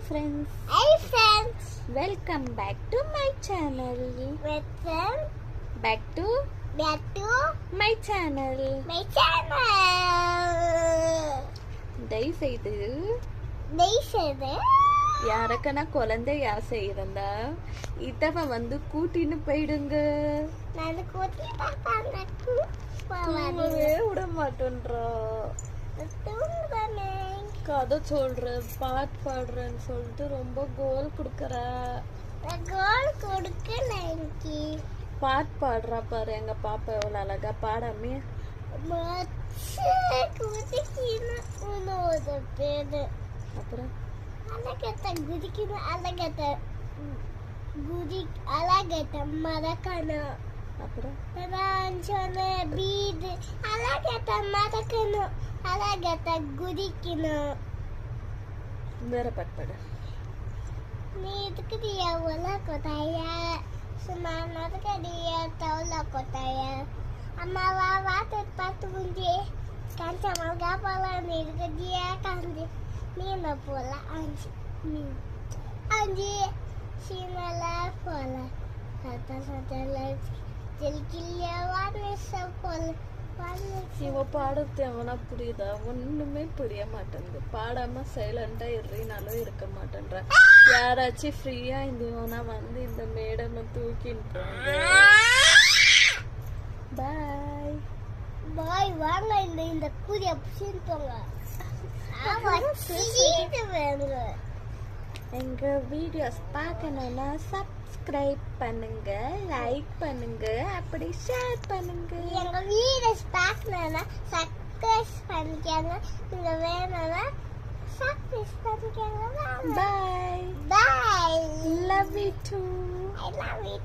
friends. Hi friends. Welcome back to my channel. Welcome Back to my channel. my channel. ದಯವಿಟ್ಟು ದೇಶದ யாருக்கனா குழந்தை ஆசை இருந்தா இதவ வந்து கூட்டின்னு போயிடுங்க. நான் கூட்டி பாப்பாங்க தூங்கவே விட மாட்டேன்றா. தூங்குதானே கதை சொல்றேன் பாட்டு பாடுறேன்னு சொல்லிட்டு ரொம்ப கோல் கொடுக்கற. கோல் கொடுக்கல எனக்கு பாட்டு பாடுறா பாரு எங்க பாப்பா எவ்வளவு அழகா பாடாமே. குதிக்கணும் உன்னோட பேரு அப்புறம் அழகத்த குதிக்கணும் அழகத்த மறக்கணும் அப்புறம் ராஞ்சன பீடு அழகத்த மறக்கணும் அழகத்த குதிக்கணும். வேற பாட்டு பாடு. நீ இதுக்கு எவ்வளோ கொட்டாயா சும்மானதுக்கு எவ்வளோ கொட்டாயா அம்மாவா வாத்து பார்த்து முந்தி கஞ்சமாக போல நீ இதுக்கு தியா காந்தி மீன போல அஞ்சு சீனல போல சத்த சத்தல ஜெல்கில்ல வாரேச போல இவ பாடுறது எவனா புரியுதா? ஒண்ணுமே புரிய மாட்டேங்குது. பாடாம சைலண்டா இருனாலும் இருக்க மாட்டேன்ற. யாராச்சும் ஃப்ரீயா இருந்தவனா வந்து இந்த மேடமை தூக்கிட்டு பாய் பாய் வாங்க இந்த கூதிய புசின்னு போங்க. எங்க வீடியோஸ் பார்க்கணும்னா சப்ஸ்கிரைப் பண்ணுங்க, லைக் பண்ணுங்க, அப்படி ஷேர் பண்ணுங்க. எங்க வீடியோஸ் பார்க்கணும்னா சப்ஸ்கிரைப் பண்ணிக்கங்க. நீங்க வேணும்னா சப்ஸ்கிரைப் பண்ணிக்கங்க. Bye bye. Love you too. I love it.